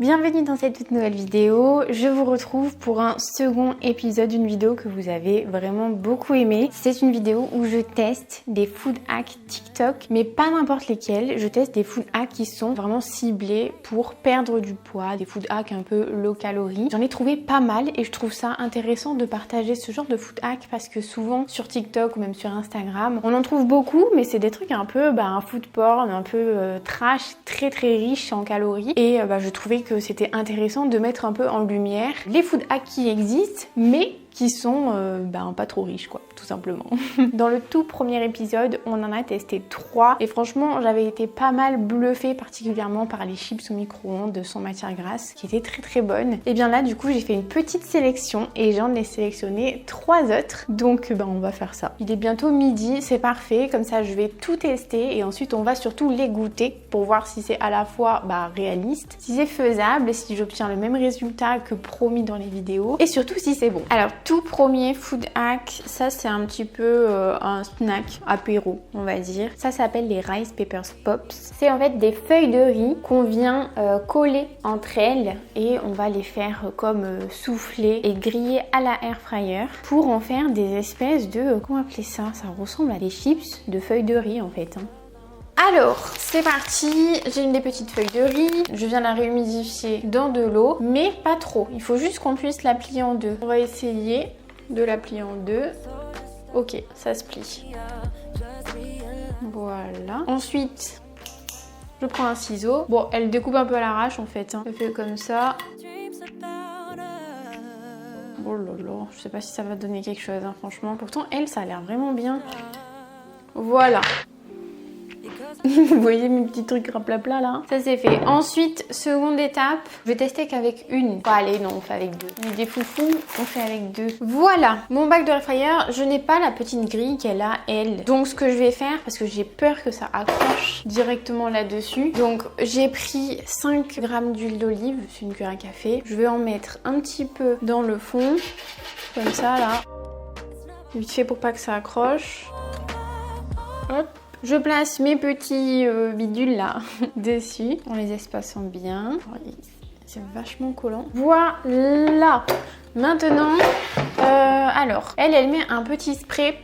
Bienvenue dans cette toute nouvelle vidéo. Je vous retrouve pour un second épisode d'une vidéo que vous avez vraiment beaucoup aimé. C'est une vidéo où je teste des food hacks TikTok, mais pas n'importe lesquels. Je teste des food hacks qui sont vraiment ciblés pour perdre du poids, des food hacks un peu low calories. J'en ai trouvé pas mal et je trouve ça intéressant de partager ce genre de food hacks parce que souvent sur TikTok ou même sur Instagram, on en trouve beaucoup, mais c'est des trucs un peu un food porn, un peu trash, très riche en calories. Et je trouvais que c'était intéressant de mettre un peu en lumière les food hacks qui existent, mais qui sont pas trop riches quoi, tout simplement. Dans le tout premier épisode, on en a testé 3 et franchement j'avais été pas mal bluffée, particulièrement par les chips au micro-ondes sans matière grasse qui étaient très bonnes. Et bien là du coup j'ai fait une petite sélection et j'en ai sélectionné 3 autres, donc on va faire ça. Il est bientôt midi, c'est parfait, comme ça je vais tout tester et ensuite on va surtout les goûter pour voir si c'est à la fois réaliste, si c'est faisable, si j'obtiens le même résultat que promis dans les vidéos et surtout si c'est bon. Alors tout premier food hack, ça c'est un petit peu un snack apéro on va dire. Ça s'appelle les Rice Peppers Pops. C'est en fait des feuilles de riz qu'on vient coller entre elles et on va les faire comme souffler et griller à la air fryer pour en faire des espèces de, comment appeler ça? Ça ressemble à des chips de feuilles de riz en fait. Alors, c'est parti, j'ai une des petites feuilles de riz, je viens la réhumidifier dans de l'eau, mais pas trop, il faut juste qu'on puisse la plier en deux. On va essayer de la plier en deux. Ok, ça se plie. Voilà. Ensuite, je prends un ciseau. Bon, elle découpe un peu à l'arrache en fait, Je fais comme ça. Oh là là, je sais pas si ça va donner quelque chose, franchement. Pourtant, elle, ça a l'air vraiment bien. Voilà. Vous voyez mes petits trucs raplapla là? Ça c'est fait. Ensuite, seconde étape, je vais tester qu'avec une. Allez, non, on fait avec deux. On est des foufous, on fait avec deux. Voilà, mon bac de air fryer, je n'ai pas la petite grille qu'elle a elle. Donc ce que je vais faire, parce que j'ai peur que ça accroche directement là-dessus. Donc j'ai pris 5 grammes d'huile d'olive, c'est une cuillère à café. Je vais en mettre un petit peu dans le fond, comme ça là. Vite fait pour pas que ça accroche. Hop. Je place mes petits bidules là dessus en les espaçant bien. C'est vachement collant. Voilà. Maintenant, alors, elle met un petit spray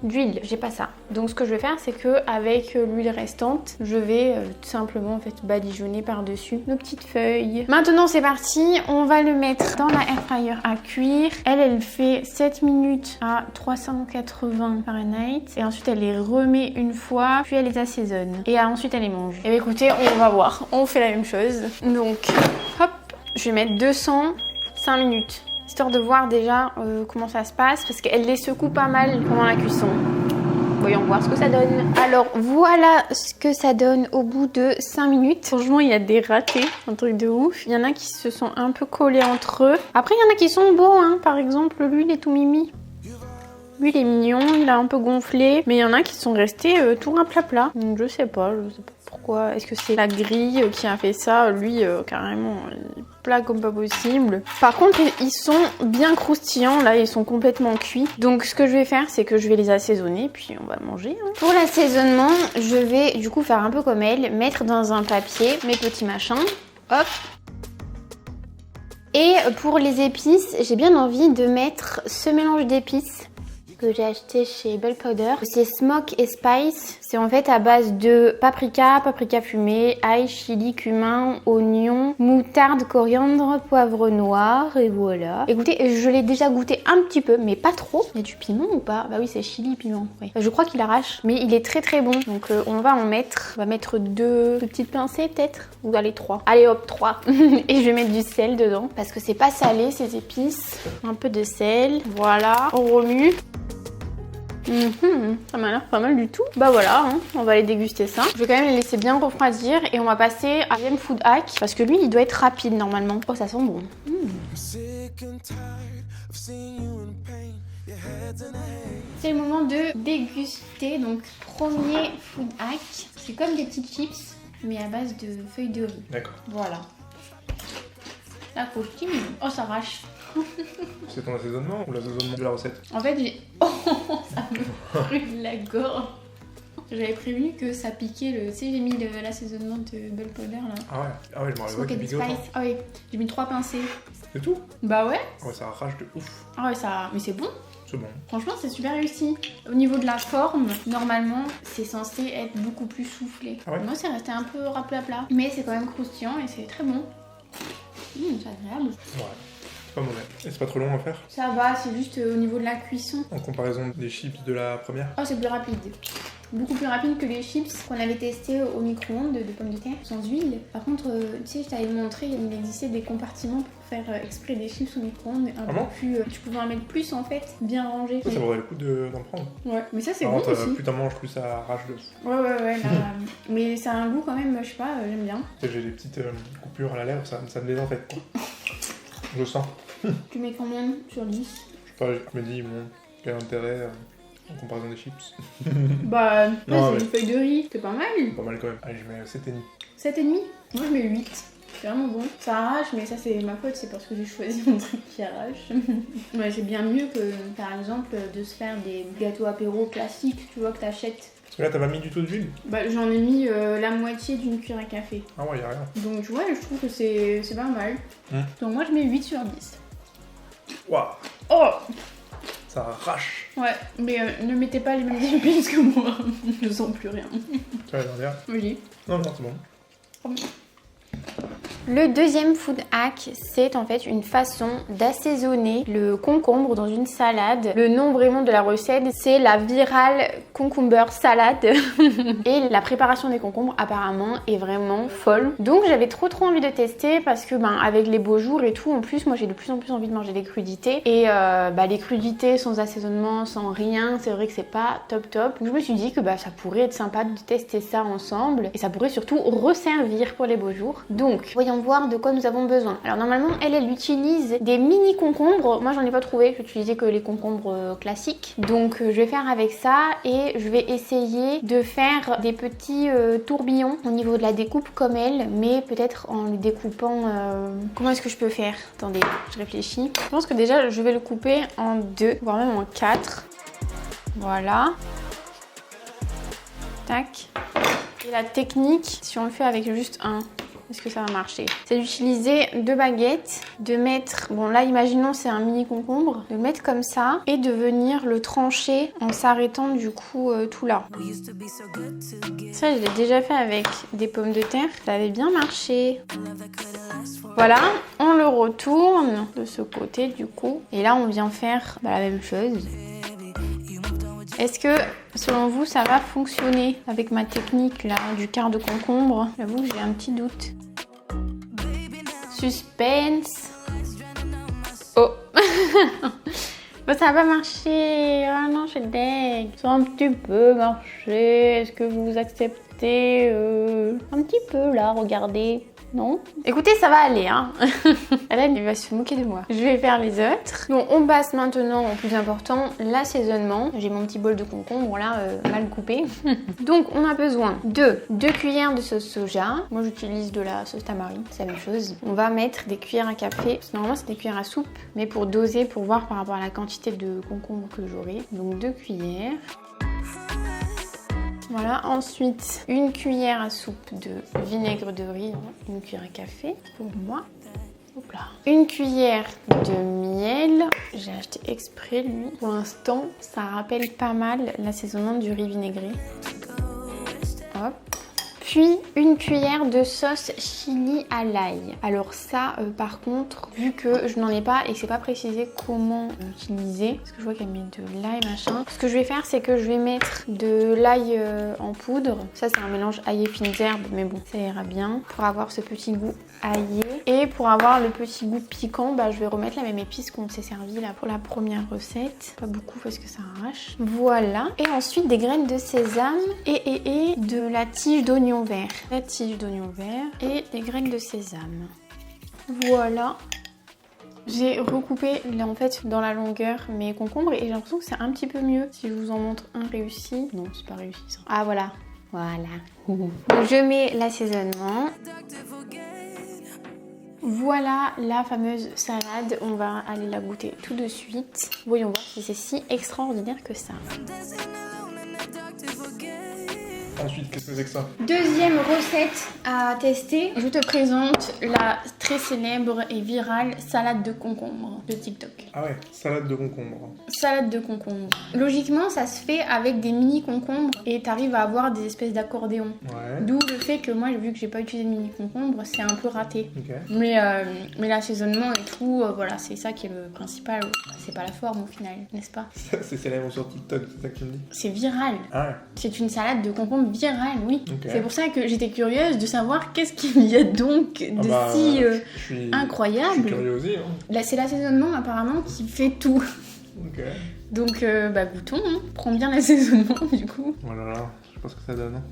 d'huile. J'ai pas ça. Donc ce que je vais faire, c'est que avec l'huile restante, je vais tout simplement en fait badigeonner par-dessus nos petites feuilles. Maintenant c'est parti, on va le mettre dans la air fryer à cuire. Elle fait 7 minutes à 380 Fahrenheit et ensuite elle les remet une fois, puis elle les assaisonne et ensuite elle les mange. Et écoutez, on va voir, on fait la même chose. Donc hop, je vais mettre 205 minutes. Histoire de voir déjà comment ça se passe parce qu'elle les secoue pas mal pendant la cuisson. Voyons voir ce que ça donne. Alors voilà ce que ça donne au bout de 5 minutes. Franchement il y a des ratés, un truc de ouf. Il y en a qui se sont un peu collés entre eux. Après il y en a qui sont beaux par exemple lui il est tout mimi. Lui il est mignon, il a un peu gonflé. Mais il y en a qui sont restés tout raplapla. Donc je sais pas pourquoi. Est-ce que c'est la grille qui a fait ça? Lui carrément plat comme pas possible. Par contre ils sont bien croustillants là, ils sont complètement cuits. Donc ce que je vais faire c'est que je vais les assaisonner puis on va manger. Pour l'assaisonnement je vais du coup faire un peu comme elle, mettre dans un papier mes petits machins. Hop. Et pour les épices, j'ai bien envie de mettre ce mélange d'épices que j'ai acheté chez Bell Powder. C'est Smoke et Spice. C'est en fait à base de paprika fumé, ail, chili, cumin, oignon, moutarde, coriandre, poivre noir et voilà. Écoutez, je l'ai déjà goûté un petit peu, mais pas trop. Il y a du piment ou pas? Bah oui, c'est chili piment. Ouais. Je crois qu'il arrache, mais il est très bon. Donc on va mettre 2 petites pincées peut-être, ou allez 3. Allez hop 3. Et je vais mettre du sel dedans parce que c'est pas salé ces épices. Un peu de sel. Voilà, on remue. Ça m'a l'air pas mal du tout. Bah voilà, on va aller déguster ça. Je vais quand même les laisser bien refroidir et on va passer à deuxième food hack parce que lui il doit être rapide normalement. Oh ça sent bon. C'est le moment de déguster. Donc premier food hack, c'est comme des petites chips mais à base de feuilles de riz. D'accord. Voilà. La coquille. Oh ça arrache. C'est ton assaisonnement ou l'assaisonnement de la recette? En fait j'ai... Oh ça me brûle la gorge. J'avais prévenu que ça piquait le... Tu sais, j'ai mis l'assaisonnement de bell powder là. Ah ouais, je m'en rappelle pas qu'il piquait autant. Ah oui, j'ai mis 3 pincées. C'est tout? Bah ouais. Ouais, ça arrache de ouf. Ah ouais, ça... Mais c'est bon. C'est bon. Franchement, c'est super réussi. Au niveau de la forme, normalement, c'est censé être beaucoup plus soufflé. Ah ouais? Moi, c'est resté un peu raplapla. Mais c'est quand même croustillant et c'est très bon. C'est agréable. Ouais. C'est pas mauvais. Et c'est pas trop long à faire? Ça va, c'est juste au niveau de la cuisson. En comparaison des chips de la première? Oh, c'est plus rapide. Beaucoup plus rapide que les chips qu'on avait testé au micro-ondes de pommes de terre sans huile. Par contre, tu sais, je t'avais montré, il existait des compartiments pour faire exprès des chips au micro-ondes. Un peu plus, tu pouvais en mettre plus en fait, bien rangé. Ça vaudrait le coup d'en prendre. Ouais, mais ça c'est bon aussi. Plus t'en manges, plus ça arrache de fou. Ouais, là, mais ça a un goût quand même, je sais pas, j'aime bien. J'ai des petites coupures à la lèvre, ça me désinfecte quoi. Je sens. Tu mets combien sur 10? Je sais pas, je me dis, bon, quel intérêt en comparaison des chips. Bah, c'est une feuille de riz, c'est pas mal. Pas mal quand même. Allez, je mets 7,5. 7,5? Moi je mets 8. C'est vraiment bon. Ça arrache, mais ça c'est ma faute, c'est parce que j'ai choisi mon truc qui arrache. Ouais, c'est bien mieux que, par exemple, de se faire des gâteaux apéro classiques, tu vois, que t'achètes. Parce que là, t'as pas mis du tout d'huile? Bah, j'en ai mis la moitié d'une cuillère à café. Ah ouais, y'a rien. Donc, tu vois, je trouve que c'est pas mal. Donc, moi je mets 8 sur 10. Waouh! Oh! Ça arrache! Ouais, mais ne mettez pas les mêmes épices que moi. Je sens plus rien. Tu vas dire? Oui. Non, c'est bon. Le deuxième food hack, c'est en fait une façon d'assaisonner le concombre dans une salade. Le nom vraiment de la recette, c'est la Viral Cucumber Salad. Et la préparation des concombres apparemment est vraiment folle. Donc j'avais trop envie de tester parce que avec les beaux jours et tout, en plus moi j'ai de plus en plus envie de manger des crudités. Et les crudités sans assaisonnement, sans rien, c'est vrai que c'est pas top. Donc je me suis dit que ça pourrait être sympa de tester ça ensemble. Et ça pourrait surtout resservir pour les beaux jours. Donc voyons voir de quoi nous avons besoin. Alors normalement elle utilise des mini concombres. Moi j'en ai pas trouvé, j'utilisais que les concombres classiques. Donc je vais faire avec ça et je vais essayer de faire des petits tourbillons au niveau de la découpe comme elle, mais peut-être en le découpant... Comment est-ce que je peux faire? Attendez, je réfléchis. Je pense que déjà je vais le couper en 2, voire même en 4. Voilà. Tac. Et la technique, si on le fait avec juste un, est-ce que ça va marcher? C'est d'utiliser 2 baguettes, de mettre, bon là imaginons c'est un mini concombre, de le mettre comme ça et de venir le trancher en s'arrêtant du coup tout là. Ça je l'ai déjà fait avec des pommes de terre, ça avait bien marché. Voilà, on le retourne de ce côté du coup et là on vient faire la même chose. Est-ce que, selon vous, ça va fonctionner avec ma technique là du quart de concombre? J'avoue que j'ai un petit doute. Suspense. Oh. Ça va pas marcher. Ah non, je suis deg. Ça a un petit peu marché. Est-ce que vous acceptez un petit peu là, regardez. Non? Écoutez, ça va aller, hein. Hélène, il va se moquer de moi. Je vais faire les autres. Bon, on passe maintenant au plus important, l'assaisonnement. J'ai mon petit bol de concombre là, mal coupé. Donc, on a besoin de 2 cuillères de sauce soja. Moi, j'utilise de la sauce tamari, c'est la même chose. On va mettre des cuillères à café. Normalement, c'est des cuillères à soupe, mais pour doser, pour voir par rapport à la quantité de concombre que j'aurai. Donc, 2 cuillères. Voilà, ensuite une cuillère à soupe de vinaigre de riz, une cuillère à café pour moi. Hop là. Une cuillère de miel, j'ai acheté exprès lui. Pour l'instant, ça rappelle pas mal l'assaisonnement du riz vinaigré. Hop. Puis une cuillère de sauce chili à l'ail. Alors ça par contre, vu que je n'en ai pas et que c'est pas précisé comment l'utiliser, parce que je vois qu'elle met de l'ail machin, ce que je vais faire c'est que je vais mettre de l'ail en poudre. Ça c'est un mélange ail et fines herbes, mais bon ça ira bien pour avoir ce petit goût aillé. Et pour avoir le petit goût piquant, je vais remettre la même épice qu'on s'est servi là pour la première recette. Pas beaucoup parce que ça arrache. Voilà. Et ensuite des graines de sésame et de la tige d'oignon vert. La tige d'oignon vert et des graines de sésame. Voilà. J'ai recoupé là en fait dans la longueur mes concombres et j'ai l'impression que c'est un petit peu mieux. Si je vous en montre un réussi. Non, c'est pas réussi ça. Ah voilà. Voilà. Donc je mets l'assaisonnement. Voilà la fameuse salade, on va aller la goûter tout de suite. Voyons voir si c'est si extraordinaire que ça. Ensuite, qu'est-ce que c'est que ça? Deuxième recette à tester, je te présente la très célèbre et virale salade de concombre de TikTok. Ah ouais, salade de concombre. Salade de concombre. Logiquement, ça se fait avec des mini concombres et t'arrives à avoir des espèces d'accordéons. Ouais. D'où le fait que moi, vu que j'ai pas utilisé de mini concombre, c'est un peu raté. Ok. Mais l'assaisonnement et tout, voilà, c'est ça qui est le principal. C'est pas la forme au final, n'est-ce pas? C'est célèbre sur TikTok, c'est ça que tu me dis? C'est viral. Ah ouais. C'est une salade de concombre virale, oui. Ok. C'est pour ça que j'étais curieuse de savoir qu'est-ce qu'il y a donc de si je suis incroyable. Je suis curieux aussi. Hein. Là, c'est l'assaisonnement apparemment qui fait tout. Ok. Donc, goûtons. Hein. Prends bien l'assaisonnement du coup. Voilà, je sais pas ce que ça donne. Hein.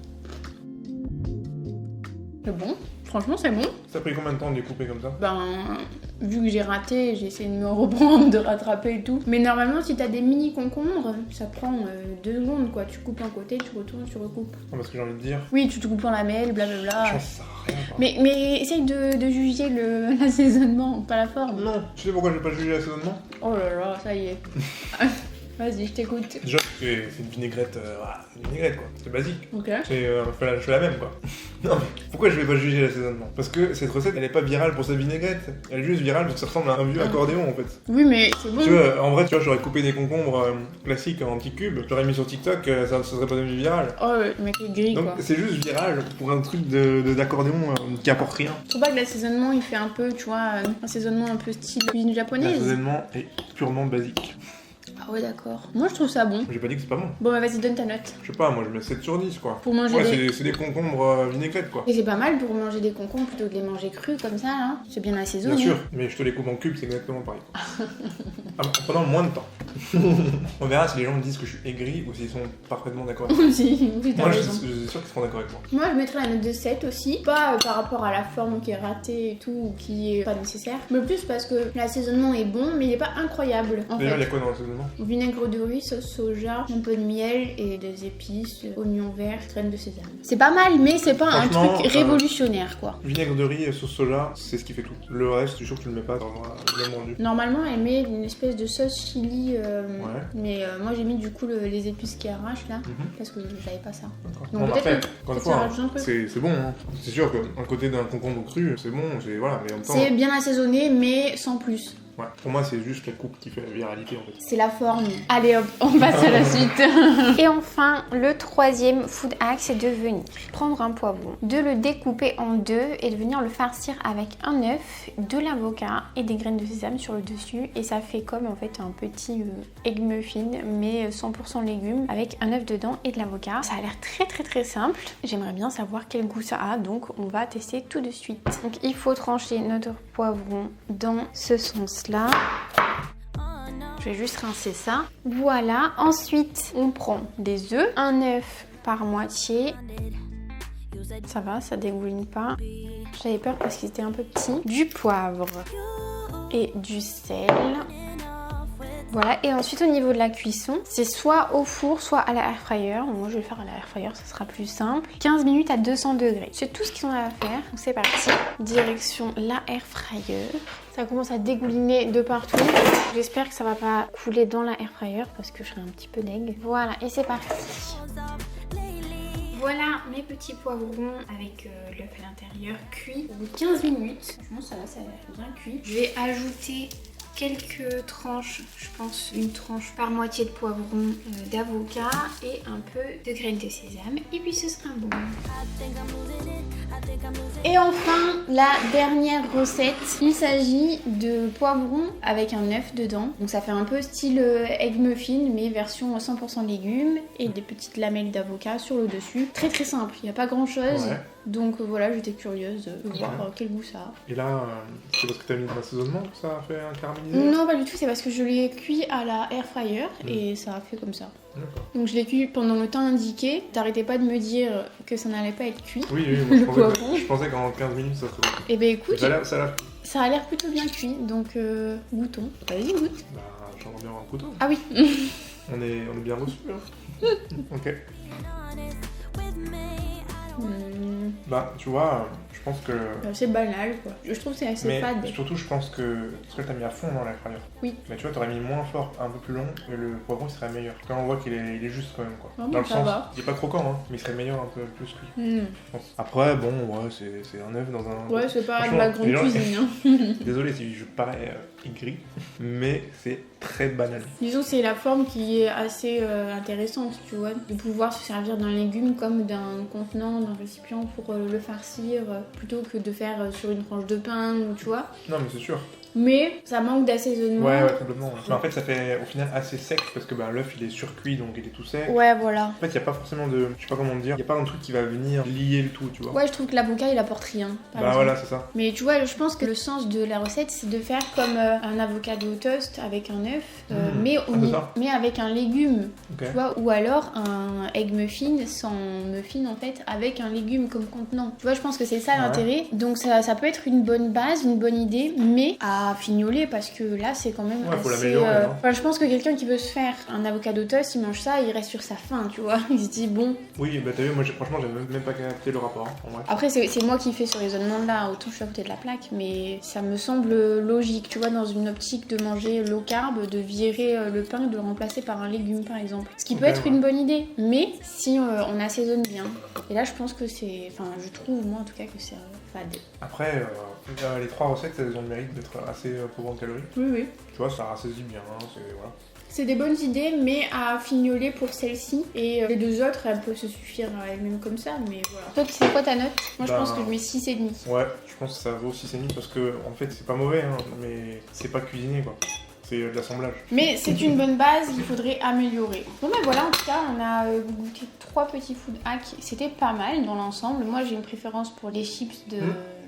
C'est bon. Franchement, c'est bon. Ça a pris combien de temps de découper comme ça? Ben, vu que j'ai raté, j'ai essayé de me reprendre, de rattraper et tout. Mais normalement, si t'as des mini concombres, ça prend 2 secondes quoi. Tu coupes un côté, tu retournes, tu recoupes. Non, parce que j'ai envie de dire. Oui, tu te coupes en lamelles, blablabla. Je pense que ça sert à rien. Quoi. Mais essaye de juger l'assaisonnement, pas la forme. Non, tu sais pourquoi je vais pas juger l'assaisonnement? Oh là là, ça y est. Vas-y, je t'écoute. Déjà, c'est une vinaigrette, voilà, c'est une vinaigrette quoi, c'est basique. Ok. Je fais la même quoi. Non mais pourquoi je vais pas juger l'assaisonnement? Parce que cette recette elle est pas virale pour sa vinaigrette, elle est juste virale parce que ça ressemble à un vieux accordéon en fait. Oui, mais c'est bon. Tu vois, en vrai, tu vois, j'aurais coupé des concombres classiques en petits cubes, j'aurais mis sur TikTok, ça serait pas devenu viral. Oh, le mec est gris Donc quoi. c'est juste viral pour un truc d'accordéon qui apporte rien. Je trouve pas que l'assaisonnement il fait un peu, tu vois, un assaisonnement un peu style cuisine japonaise. L'assaisonnement est purement basique. Ah ouais, d'accord. Moi je trouve ça bon. J'ai pas dit que c'est pas bon. Bon, bah vas-y, donne ta note. Je sais pas, moi je mets 7 sur 10 quoi. Pour manger Ouais, des. c'est des concombres vinaigrettes quoi. Et c'est pas mal pour manger des concombres plutôt que de les manger crus comme ça là. C'est bien assaisonné. Bien sûr, mais je te les coupe en cubes, c'est exactement pareil. En prenant moins de temps. On verra si les gens me disent que je suis aigri ou s'ils sont parfaitement d'accord avec moi. Si, t'as Moi, je raison. suis sûr qu'ils seront d'accord avec moi. Moi je mettrais la note de 7 aussi. Pas par rapport à la forme qui est ratée et tout, ou qui est pas nécessaire. Mais plus parce que l'assaisonnement est bon, mais il est pas incroyable. En D'ailleurs, il y a fait. quoi dans l'assaisonnement? Vinaigre de riz, sauce soja, un peu de miel et des épices, oignons verts, graines de sésame. C'est pas mal, mais c'est pas un Franchement, truc révolutionnaire quoi. Vinaigre de riz et sauce soja, c'est ce qui fait tout. Le reste, je suis sûr que tu le mets pas dans le même rendu. Normalement, elle met une espèce de sauce chili, Ouais. mais moi j'ai mis du coup les épices qui arrachent là, parce que j'avais pas ça. D'accord. Donc Non, mais peut-être après, que- encore une peut-être fois, ça rajoute un truc. c'est bon. Hein. C'est sûr qu'à côté d'un concombre cru, c'est bon, voilà, mais en même temps. C'est bien assaisonné, mais sans plus. Ouais. Pour moi, c'est juste la coupe qui fait la viralité en fait. C'est la forme. Allez hop, on passe à la suite. Et enfin, le troisième food hack, c'est de venir prendre un poivron, de le découper en deux et de venir le farcir avec un œuf, de l'avocat et des graines de sésame sur le dessus. Et ça fait comme en fait un petit egg muffin, mais 100% légumes avec un œuf dedans et de l'avocat. Ça a l'air très simple. J'aimerais bien savoir quel goût ça a, donc on va tester tout de suite. Donc il faut trancher notre poivron dans ce sens-là. Je vais juste rincer ça. Voilà. Ensuite, on prend des œufs, un œuf par moitié. Ça va, ça dégouline pas. J'avais peur parce qu'ils étaient un peu petits. Du poivre et du sel. Voilà, et ensuite au niveau de la cuisson, c'est soit au four, soit à la air fryer. Moi je vais le faire à la air fryer, ça sera plus simple. 15 minutes à 200 degrés. C'est tout ce qu'ils ont à faire. Donc c'est parti. Direction la air fryer. Ça commence à dégouliner de partout. J'espère que ça va pas couler dans la air fryer parce que je serai un petit peu deg. Voilà, et c'est parti. Voilà mes petits poivrons avec l'œuf à l'intérieur cuit au bout de 15 minutes. Franchement ça va, ça a l'air bien cuit. Je vais ajouter quelques tranches, je pense une tranche par moitié de poivron d'avocat et un peu de graines de sésame et puis ce sera bon. Et enfin la dernière recette, il s'agit de poivrons avec un œuf dedans. Donc ça fait un peu style egg muffin mais version 100% légumes et des petites lamelles d'avocat sur le dessus. Très simple, il n'y a pas grand chose. Ouais. Donc voilà, j'étais curieuse de voir quel goût ça a. Et là, c'est parce que t'as mis de l'assaisonnement que ça a fait un caramélisé? Non, pas du tout, c'est parce que je l'ai cuit à la air fryer et ça a fait comme ça. D'accord. Donc je l'ai cuit pendant le temps indiqué. T'arrêtais pas de me dire que ça n'allait pas être cuit. Oui, moi Le poivron. je pensais qu'en 15 minutes ça serait bon. Et ben écoute, Ça a l'air. ça a l'air plutôt bien cuit, donc goûtons. Vas-y, goûte. Bah, j'aimerais bien avoir un couteau. Ah oui. On est bien reçus. Hein. Ok. Bah, tu vois, je pense que... C'est banal, quoi. Je trouve que c'est assez Mais fade. surtout, je pense que... Parce que t'as mis à fond dans l'air fryer. Oui. Mais tu vois, t'aurais mis moins fort, un peu plus long, et le poivron, il serait meilleur. Quand on voit qu'il est, il est juste quand même, quoi. Non, dans le ça sens, va. il est pas croquant, hein, mais il serait meilleur un peu plus cuit, Mm. je pense. Après, bon, ouais, c'est un œuf dans un... Ouais, c'est pas de Franchement, la grande les gens- cuisine. Hein. Désolé si je parais aigri, mais c'est très banal. Disons que c'est la forme qui est assez intéressante, tu vois, de pouvoir se servir d'un légume comme d'un contenant, d'un récipient pour le farcir, plutôt que de faire sur une tranche de pain, ou tu vois. Non, mais c'est sûr. Mais ça manque d'assaisonnement. Ouais, complètement. Ouais. Mais en fait, ça fait au final assez sec parce que bah, l'œuf il est surcuit donc il est tout sec. Ouais, voilà. En fait, il n'y a pas forcément de. Je sais pas comment dire. Il n'y a pas un truc qui va venir lier le tout, tu vois. Ouais, je trouve que l'avocat il apporte rien. Par Bah exemple. voilà, c'est ça. Mais tu vois, je pense que le sens de la recette c'est de faire comme un avocado toast avec un œuf, c'est ça. mais avec un légume. Ok. Tu vois, ou alors un egg muffin sans muffin en fait, avec un légume comme contenant. Tu vois, je pense que c'est ça Ouais. l'intérêt. Donc ça peut être une bonne base, une bonne idée, mais à fignoler parce que là c'est quand même Ouais, faut assez. l'améliorer, hein. Enfin, je pense que quelqu'un qui veut se faire un avocado toast, il mange ça, il reste sur sa faim, tu vois. Il se dit bon. Oui, bah t'as vu, moi franchement, j'ai même pas capté le rapport. Hein, en vrai. Après, c'est moi qui fais ce raisonnement-là, autant je suis à côté de la plaque, mais ça me semble logique, tu vois, dans une optique de manger low carb, de virer le pain et de le remplacer par un légume, par exemple. Ce qui peut Ok, être ouais. une bonne idée, mais si on assaisonne bien. Et là, je pense que c'est... Enfin, je trouve, moi, en tout cas, que c'est fade. Après, les 3 recettes, elles ont le mérite d'être assez pauvres en calories. Oui, oui. Tu vois, ça rassaisit bien. Hein, voilà. C'est des bonnes idées, mais à fignoler pour celle-ci. Et les deux autres, elles peuvent se suffire à elles-mêmes comme ça, mais voilà. Toi, c'est quoi ta note? Moi, je Ben, pense que je mets 6,5. Ouais, je pense que ça vaut 6,5 parce que en fait, c'est pas mauvais, hein, mais c'est pas cuisiné quoi. C'est de l'assemblage. Mais c'est une bonne base, il faudrait améliorer. Bon ben voilà, en tout cas, on a goûté 3 petits food hacks. C'était pas mal dans l'ensemble. Moi, j'ai une préférence pour les chips de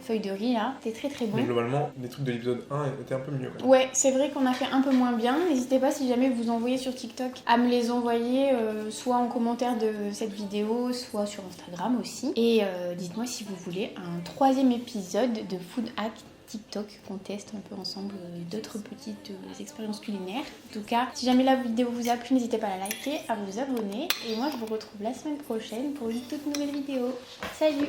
feuilles de riz là. C'était très très bon. Mais globalement, les trucs de l'épisode 1 étaient un peu mieux quand même. Ouais, c'est vrai qu'on a fait un peu moins bien. N'hésitez pas si jamais vous envoyez sur TikTok à me les envoyer, soit en commentaire de cette vidéo, soit sur Instagram aussi. Et dites-moi si vous voulez un 3e épisode de food hack TikTok qu'on teste un peu ensemble d'autres petites expériences culinaires. En tout cas, si jamais la vidéo vous a plu, n'hésitez pas à la liker, à vous abonner. Et moi, je vous retrouve la semaine prochaine pour une toute nouvelle vidéo. Salut!